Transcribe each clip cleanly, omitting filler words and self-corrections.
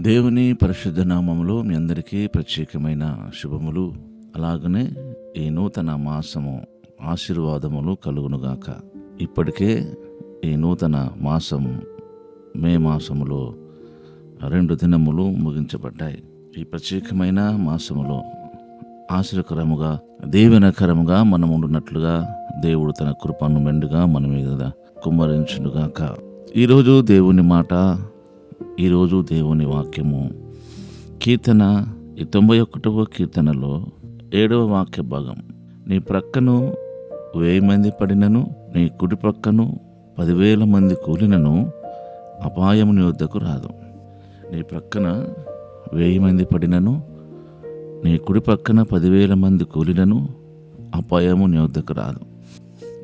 దేవుని పరిశుద్ధ నామములో మీ అందరికీ ప్రత్యేకమైన శుభములు, అలాగనే ఈ నూతన మాసము ఆశీర్వాదములు కలుగునుగాక. ఇప్పటికే ఈ నూతన మాసం మే మాసములో 2 దినములు ముగించబడ్డాయి. ఈ ప్రత్యేకమైన మాసములో ఆశీర్వకరముగా దీవెనకరముగా మనం ఉండునట్లుగా దేవుడు తన కృపను మెండుగా మన మీద కుమ్మరించునుగాక. ఈరోజు దేవుని మాట, ఈరోజు దేవుని వాక్యము కీర్తన 91వ కీర్తనలో 7వ వాక్య భాగం. నీ ప్రక్కను 1000 మంది పడినను, నీ కుడి ప్రక్కను 10,000 మంది కూలినను అపాయము నీ వద్దకు రాదు. నీ ప్రక్కన 1000 మంది పడినను, నీ కుడి పక్కన 10,000 మంది కూలినను అపాయము నీ వద్దకు రాదు.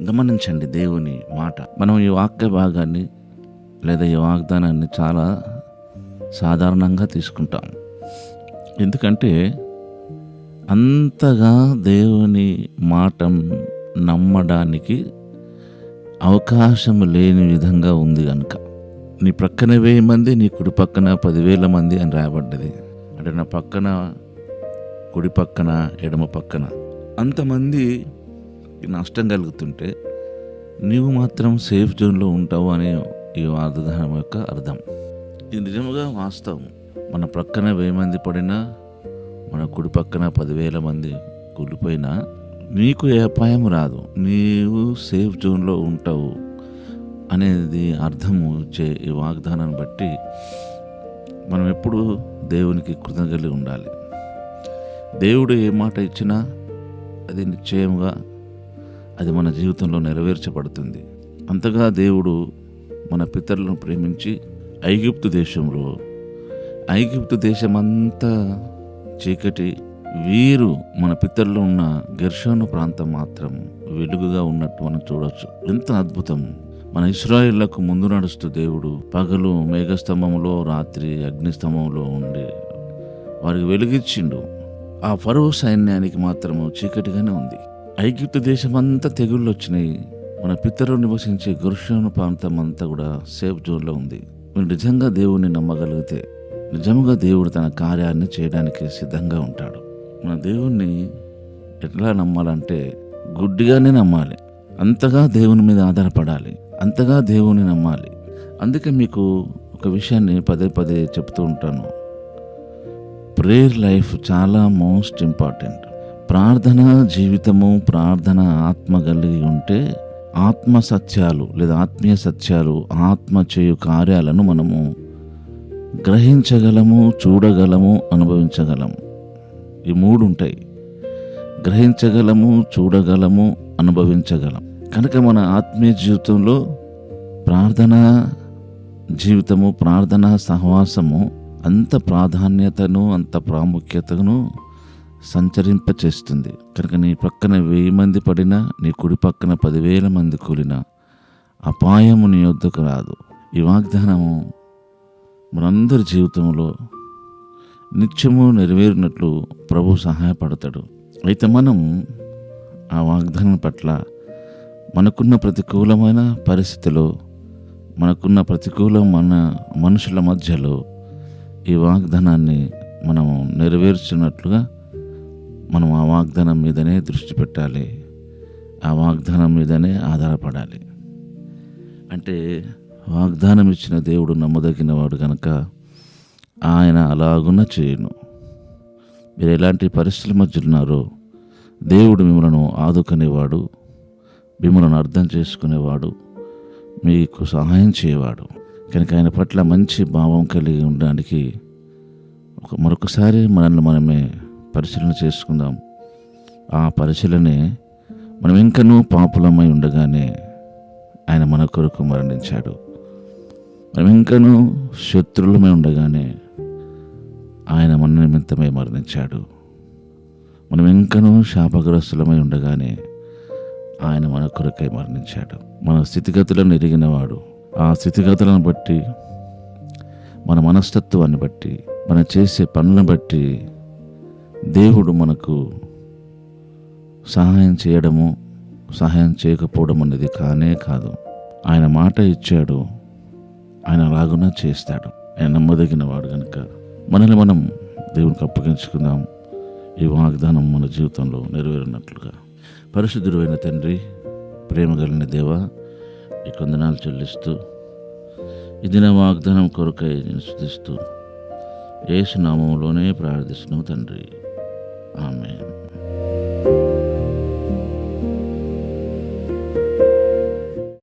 గమనించండి దేవుని మాట. మనం ఈ వాక్య భాగాన్ని లేదా ఈ వాగ్దానాన్ని చాలా సాధారణంగా తీసుకుంటాం. ఎందుకంటే అంతగా దేవుని మాట నమ్మడానికి అవకాశం లేని విధంగా ఉంది కనుక. నీ ప్రక్కన 1000 మంది, నీ కుడి పక్కన 10,000 మంది అని రాయబడ్డది. అంటే నా పక్కన, కుడి పక్కన, ఎడమ పక్కన అంతమంది నష్టం కలుగుతుంటే నీవు మాత్రం సేఫ్ జోన్లో ఉంటావు అనే ఈ వాగ్దానం యొక్క అర్థం. ఇది నిజముగా వాస్తవం. మన ప్రక్కన 1000 మంది పడినా, మన కుడి పక్కన 10,000 మంది కూలిపోయినా నీకు ఏ అపాయం రాదు, నీవు సేఫ్ జోన్లో ఉంటావు అనేది అర్థము ఇచ్చే ఈ వాగ్దానాన్ని బట్టి మనం ఎప్పుడు దేవునికి కృతజ్ఞతలు ఉండాలి. దేవుడు ఏ మాట ఇచ్చినా అది నిశ్చయముగా అది మన జీవితంలో నెరవేర్చబడుతుంది. అంతగా దేవుడు మన పితరులను ప్రేమించి ఐగుప్తు దేశమంతా చీకటి, వీరు మన పితరులు ఉన్న గెర్షోను ప్రాంతం మాత్రం వెలుగుగా ఉన్నట్టు మనం చూడవచ్చు. ఎంత అద్భుతం! మన ఇశ్రాయేళ్లకు ముందు నడుస్తూ దేవుడు పగలు మేఘస్తంభంలో, రాత్రి అగ్నిస్తంభంలో ఉండి వారికి వెలుగిచ్చిండు. ఆ ఫరో సైన్యానికి మాత్రము చీకటిగానే ఉంది. ఐగుప్తు దేశమంతా తెగుళ్ళు వచ్చినాయి. మన పితరులు నివసించే గెర్షోను ప్రాంతం అంతా కూడా సేఫ్ జోన్లో ఉంది. మీరు నిజంగా దేవుణ్ణి నమ్మగలిగితే నిజంగా దేవుడు తన కార్యాన్ని చేయడానికి సిద్ధంగా ఉంటాడు. మన దేవుణ్ణి ఎట్లా నమ్మాలంటే గుడ్డిగానే నమ్మాలి. అంతగా దేవుని మీద ఆధారపడాలి, అంతగా దేవుని నమ్మాలి. అందుకే మీకు ఒక విషయాన్ని పదే పదే చెప్తూ ఉంటాను. ప్రేయర్ లైఫ్ చాలా మోస్ట్ ఇంపార్టెంట్. ప్రార్థన జీవితము, ప్రార్థన ఆత్మ కలిగి ఉంటే ఆత్మ సత్యాలు లేదా ఆత్మీయ సత్యాలు, ఆత్మ చేయు కార్యాలను మనము గ్రహించగలము, చూడగలము, అనుభవించగలము. ఈ 3 ఉంటాయి. గ్రహించగలము, చూడగలము, అనుభవించగలం. కనుక మన ఆత్మీయ జీవితంలో ప్రార్థన జీవితము, ప్రార్థన సహవాసము అంత ప్రాధాన్యతను, అంత ప్రాముఖ్యతను సంచరింపచేస్తుంది. కనుక నీ పక్కన 1000 మంది పడినా, నీ కుడి పక్కన 10,000 మంది కూలినా అపాయము నీ వద్దకు రాదు. ఈ వాగ్దానము మనందరి జీవితంలో నిత్యము నెరవేరినట్లు ప్రభు సహాయపడతాడు. అయితే మనం ఆ వాగ్దానం పట్ల మనకున్న ప్రతికూలమైన పరిస్థితిలో, మనకున్న ప్రతికూలమైన మనుషుల మధ్యలో ఈ వాగ్దానాన్ని మనం నెరవేర్చినట్లుగా మనం ఆ వాగ్దానం మీదనే దృష్టి పెట్టాలి, ఆ వాగ్దానం మీదనే ఆధారపడాలి. అంటే వాగ్దానం ఇచ్చిన దేవుడు నమ్మదగిన వాడు కనుక ఆయన అలాగున చేయను. మీరు ఎలాంటి పరిస్థితుల మధ్య ఉన్నారో దేవుడు మిమ్మల్ని ఆదుకునేవాడు, మిమ్మల్ని అర్థం చేసుకునేవాడు, మీకు సహాయం చేయవాడు. కనుక ఆయన పట్ల మంచి భావం కలిగి ఉండడానికి మరొకసారి మనల్ని మనమే పరిశీలన చేసుకుందాం. ఆ పరిశీలనే మనం ఇంకనూ పాపులమై ఉండగానే ఆయన మన కొరకు మరణించాడు. మనం ఇంకనూ శత్రులమై ఉండగానే ఆయన మన నిమిత్తమై మరణించాడు. మనం ఇంకనూ శాపగ్రస్తులమై ఉండగానే ఆయన మన కొరకై మరణించాడు. మన స్థితిగతులను ఎరిగినవాడు. ఆ స్థితిగతులను బట్టి, మన మనస్తత్వాన్ని బట్టి, మనం చేసే పనులను బట్టి దేవుడు మనకు సహాయం చేయడము, సహాయం చేయకపోవడం అనేది కానే కాదు. ఆయన మాట ఇచ్చాడు, ఆయన అలాగున చేస్తాడు. ఆయన నమ్మదగిన వాడు కనుక మనల్ని మనం దేవునికి అప్పగించుకుందాం. ఈ వాగ్దానం మన జీవితంలో నెరవేరినట్లుగా. పరిశుద్ధుడైన తండ్రి, ప్రేమ కలిగిన దేవ, ఈ వందనాలు చెల్లిస్తూ ఈ దిన వాగ్దానం కొరకై నేను స్తుతిస్తూ యేసు నామములోనే ప్రార్థిస్తున్నాము తండ్రి.